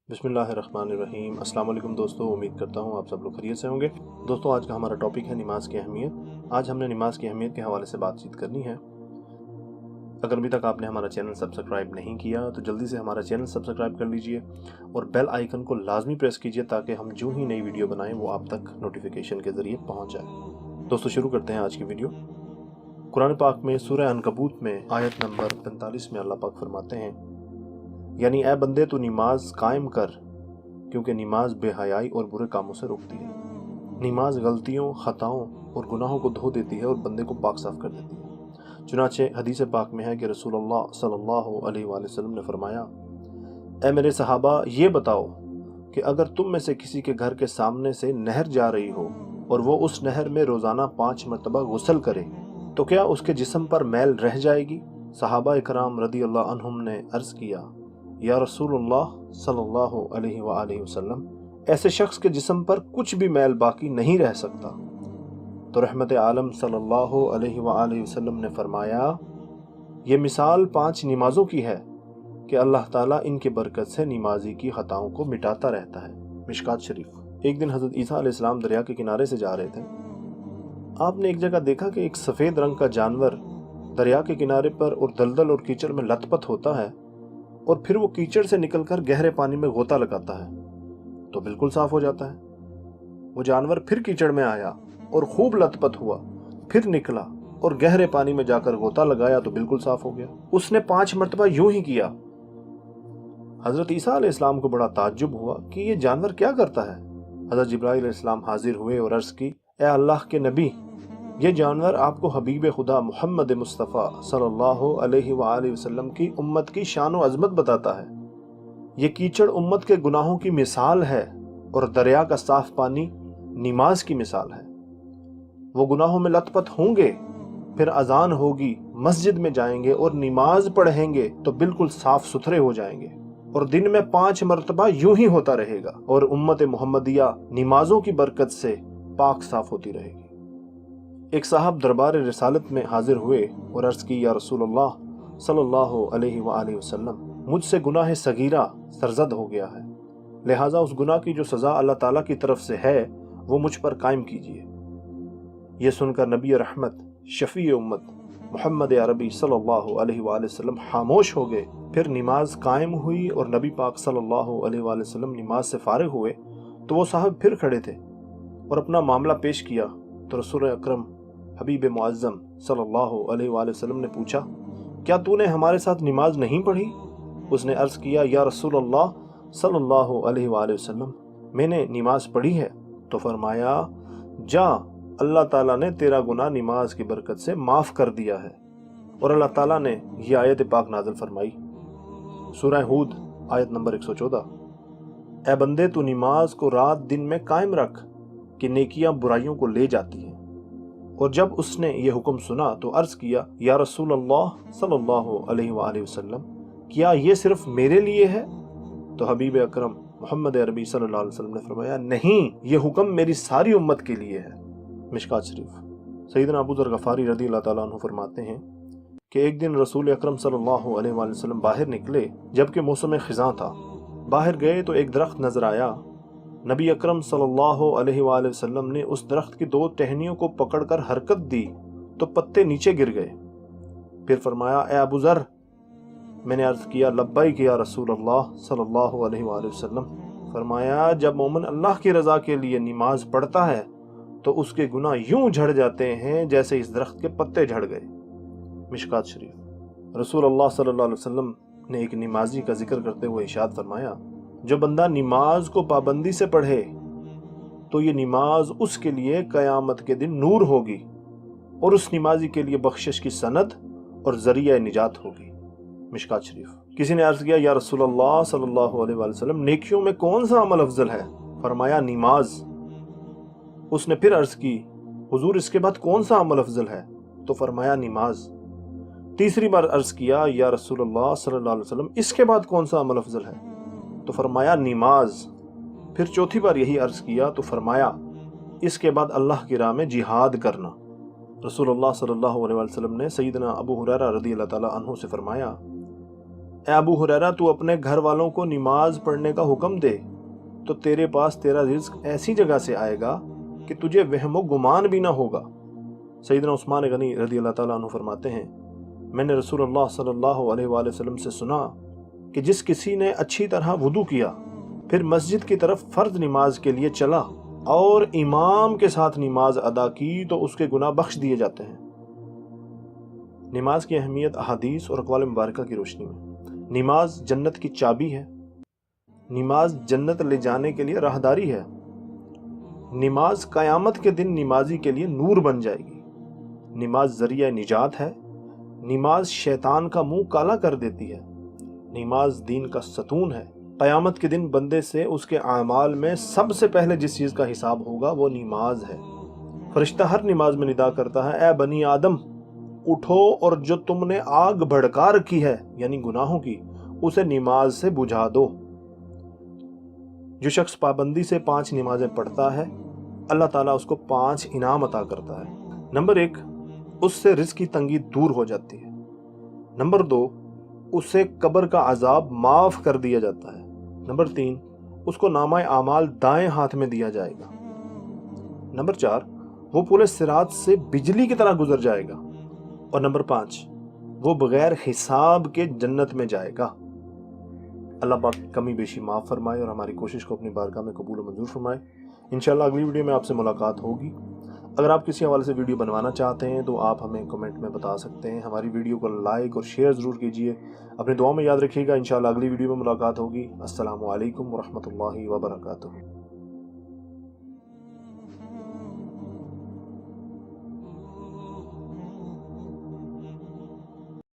بسم اللہ الرحمن الرحیم۔ السلام علیکم دوستو، امید کرتا ہوں آپ سب لوگ خیریت سے ہوں گے۔ دوستو، آج کا ہمارا ٹاپک ہے نماز کی اہمیت۔ آج ہم نے نماز کی اہمیت کے حوالے سے بات چیت کرنی ہے۔ اگر ابھی تک آپ نے ہمارا چینل سبسکرائب نہیں کیا تو جلدی سے ہمارا چینل سبسکرائب کر لیجئے اور بیل آئیکن کو لازمی پریس کیجئے تاکہ ہم جو ہی نئی ویڈیو بنائیں وہ آپ تک نوٹیفیکیشن کے ذریعے پہنچ جائے۔ دوستو، شروع کرتے ہیں آج کی ویڈیو۔ قرآن پاک میں سورہ عنکبوت میں آیت نمبر 45 میں اللہ پاک فرماتے ہیں، یعنی اے بندے تو نماز قائم کر، کیونکہ نماز بے حیائی اور برے کاموں سے روکتی ہے۔ نماز غلطیوں، خطاؤں اور گناہوں کو دھو دیتی ہے اور بندے کو پاک صاف کر دیتی ہے۔ چنانچہ حدیث پاک میں ہے کہ رسول اللہ صلی اللہ علیہ وآلہ وسلم نے فرمایا، اے میرے صحابہ، یہ بتاؤ کہ اگر تم میں سے کسی کے گھر کے سامنے سے نہر جا رہی ہو اور وہ اس نہر میں روزانہ 5 مرتبہ غسل کرے تو کیا اس کے جسم پر میل رہ جائے گی؟ صحابہ اکرام رضی اللہ عنہم نے عرض کیا، یا رسول اللہ صلی اللہ علیہ وآلہ وسلم، ایسے شخص کے جسم پر کچھ بھی میل باقی نہیں رہ سکتا۔ تو رحمت عالم صلی اللہ علیہ وآلہ وسلم نے فرمایا، یہ مثال 5 نمازوں کی ہے کہ اللہ تعالیٰ ان کی برکت سے نمازی کی خطاؤں کو مٹاتا رہتا ہے۔ مشکات شریف۔ ایک دن حضرت عیسیٰ علیہ السلام دریا کے کنارے سے جا رہے تھے۔ آپ نے ایک جگہ دیکھا کہ ایک سفید رنگ کا جانور دریا کے کنارے پر اور دلدل اور کیچڑ میں لت پت ہوتا ہے اور پھر وہ کیچڑ سے نکل کر گہرے پانی میں غوطہ لگاتا ہے تو بالکل صاف ہو جاتا ہے۔ وہ جانور پھر کیچڑ میں آیا اور خوب لت پت ہوا، پھر نکلا اور گہرے پانی میں جا کر غوطہ لگایا تو بالکل صاف ہو گیا۔ اس نے 5 مرتبہ یوں ہی کیا۔ حضرت عیسیٰ علیہ السلام کو بڑا تعجب ہوا کہ یہ جانور کیا کرتا ہے۔ حضرت جبرائیل علیہ السلام حاضر ہوئے اور عرض کی، اے اللہ کے نبی، یہ جانور آپ کو حبیب خدا محمد مصطفیٰ صلی اللہ علیہ وآلہ وسلم کی امت کی شان و عظمت بتاتا ہے۔ یہ کیچڑ امت کے گناہوں کی مثال ہے اور دریا کا صاف پانی نماز کی مثال ہے۔ وہ گناہوں میں لت پت ہوں گے، پھر اذان ہوگی، مسجد میں جائیں گے اور نماز پڑھیں گے تو بالکل صاف ستھرے ہو جائیں گے، اور دن میں 5 مرتبہ یوں ہی ہوتا رہے گا اور امت محمدیہ نمازوں کی برکت سے پاک صاف ہوتی رہے گی۔ ایک صاحب دربار رسالت میں حاضر ہوئے اور عرض کی، یا رسول اللہ صلی اللہ علیہ وآلہ وسلم، مجھ سے گناہ صغیرہ سرزد ہو گیا ہے، لہٰذا اس گناہ کی جو سزا اللہ تعالیٰ کی طرف سے ہے وہ مجھ پر قائم کیجیے۔ یہ سن کر نبی رحمت، شفیع امت محمد عربی صلی اللہ علیہ وآلہ وسلم خاموش ہو گئے۔ پھر نماز قائم ہوئی اور نبی پاک صلی اللہ علیہ وآلہ وسلم نماز سے فارغ ہوئے تو وہ صاحب پھر کھڑے تھے اور اپنا معاملہ پیش کیا تو رسول اکرم حبیب معظم صلی اللہ علیہ وآلہ وسلم نے پوچھا، کیا تو نے ہمارے ساتھ نماز نہیں پڑھی؟ اس نے عرض کیا، یا رسول اللہ صلی اللہ علیہ وآلہ وسلم، میں نے نماز پڑھی ہے۔ تو فرمایا، جا، اللہ تعالیٰ نے تیرا گناہ نماز کی برکت سے معاف کر دیا ہے۔ اور اللہ تعالیٰ نے یہ آیت پاک نازل فرمائی، سورہ ہود آیت نمبر 114، اے بندے تو نماز کو رات دن میں قائم رکھ کہ نیکیاں برائیوں کو لے جاتی ہیں۔ اور جب اس نے یہ حکم سنا تو عرض کیا، یا رسول اللہ صلی اللہ علیہ وآلہ وسلم، کیا یہ صرف میرے لیے ہے؟ تو حبیب اکرم محمد عربی صلی اللہ علیہ وسلم نے فرمایا، نہیں، یہ حکم میری ساری امت کے لیے ہے۔ مشکات شریف۔ سیدنا ابو ذر غفاری رضی اللہ تعالیٰ عنہ فرماتے ہیں کہ ایک دن رسول اکرم صلی اللہ علیہ وآلہ وسلم باہر نکلے جبکہ موسم خزاں تھا۔ باہر گئے تو ایک درخت نظر آیا۔ نبی اکرم صلی اللہ علیہ وآلہ وسلم نے اس درخت کی 2 ٹہنیوں کو پکڑ کر حرکت دی تو پتے نیچے گر گئے۔ پھر فرمایا، اے ابو ذر، میں نے عرض کیا، لبیک یا رسول اللہ صلی اللہ علیہ وآلہ وسلم۔ فرمایا، جب مومن اللہ کی رضا کے لیے نماز پڑھتا ہے تو اس کے گناہ یوں جھڑ جاتے ہیں جیسے اس درخت کے پتے جھڑ گئے۔ مشکات شریف۔ رسول اللہ صلی اللہ علیہ وسلم نے ایک نمازی کا ذکر کرتے ہوئے ارشاد فرمایا، جو بندہ نماز کو پابندی سے پڑھے تو یہ نماز اس کے لیے قیامت کے دن نور ہوگی اور اس نمازی کے لیے بخشش کی سند اور ذریعہ نجات ہوگی۔ مشکات شریف۔ کسی نے عرض کیا، یا رسول اللہ صلی اللہ علیہ وآلہ وسلم، نیکیوں میں کون سا عمل افضل ہے؟ فرمایا، نماز۔ اس نے پھر عرض کی، حضور، اس کے بعد کون سا عمل افضل ہے؟ تو فرمایا، نماز۔ تیسری بار عرض کیا، یا رسول اللہ صلی اللہ علیہ وسلم، اس کے بعد کون سا عمل افضل ہے؟ تو فرمایا، نماز۔ پھر چوتھی بار یہی عرض کیا تو فرمایا، اس کے بعد اللہ کی راہ میں جہاد کرنا۔ رسول اللہ صلی اللہ علیہ وسلم نے سیدنا ابو ہریرہ رضی اللہ تعالیٰ عنہ سے فرمایا، اے ابو ہریرہ تو اپنے گھر والوں کو نماز پڑھنے کا حکم دے تو تیرے پاس تیرا رزق ایسی جگہ سے آئے گا کہ تجھے وہم و گمان بھی نہ ہوگا۔ سیدنا عثمان غنی رضی اللہ تعالیٰ عنہ فرماتے ہیں میں نے رسول اللہ صلی اللہ علیہ وآلہ وسلم سے سنا کہ جس کسی نے اچھی طرح وضو کیا پھر مسجد کی طرف فرض نماز کے لیے چلا اور امام کے ساتھ نماز ادا کی تو اس کے گناہ بخش دیے جاتے ہیں۔ نماز کی اہمیت احادیث اور اقوال مبارکہ کی روشنی میں۔ نماز جنت کی چابی ہے۔ نماز جنت لے جانے کے لیے راہداری ہے۔ نماز قیامت کے دن نمازی کے لیے نور بن جائے گی۔ نماز ذریعہ نجات ہے۔ نماز شیطان کا منہ کالا کر دیتی ہے۔ نماز دین کا ستون ہے۔ قیامت کے دن بندے سے اس کے اعمال میں سب سے پہلے جس چیز کا حساب ہوگا وہ نماز ہے۔ فرشتہ ہر نماز میں ندا کرتا ہے اے بنی آدم اٹھو اور جو تم نے آگ بھڑکا رکھی ہے یعنی گناہوں کی اسے نماز سے بجھا دو۔ جو شخص پابندی سے 5 نمازیں پڑھتا ہے اللہ تعالیٰ اس کو 5 انعام عطا کرتا ہے۔ نمبر 1 اس سے رزق کی تنگی دور ہو جاتی ہے۔ نمبر 2 اسے قبر کا عذاب معاف کر دیا جاتا ہے۔ نمبر 3 اس کو نامہ اعمال دائیں ہاتھ میں دیا جائے گا۔ نمبر 4 وہ پورے صراط سے بجلی کی طرح گزر جائے گا۔ اور نمبر 5 وہ بغیر حساب کے جنت میں جائے گا۔ اللہ پاک کمی بیشی معاف فرمائے اور ہماری کوشش کو اپنی بارگاہ میں قبول و منظور فرمائے۔ انشاءاللہ اگلی ویڈیو میں آپ سے ملاقات ہوگی۔ اگر آپ کسی حوالے سے ویڈیو بنوانا چاہتے ہیں تو آپ ہمیں کمنٹ میں بتا سکتے ہیں۔ ہماری ویڈیو کو لائک اور شیئر ضرور کیجیے۔ اپنی دعاؤں میں یاد رکھیے گا۔ انشاءاللہ اگلی ویڈیو میں ملاقات ہوگی۔ السلام علیکم ورحمۃ اللہ وبرکاتہ۔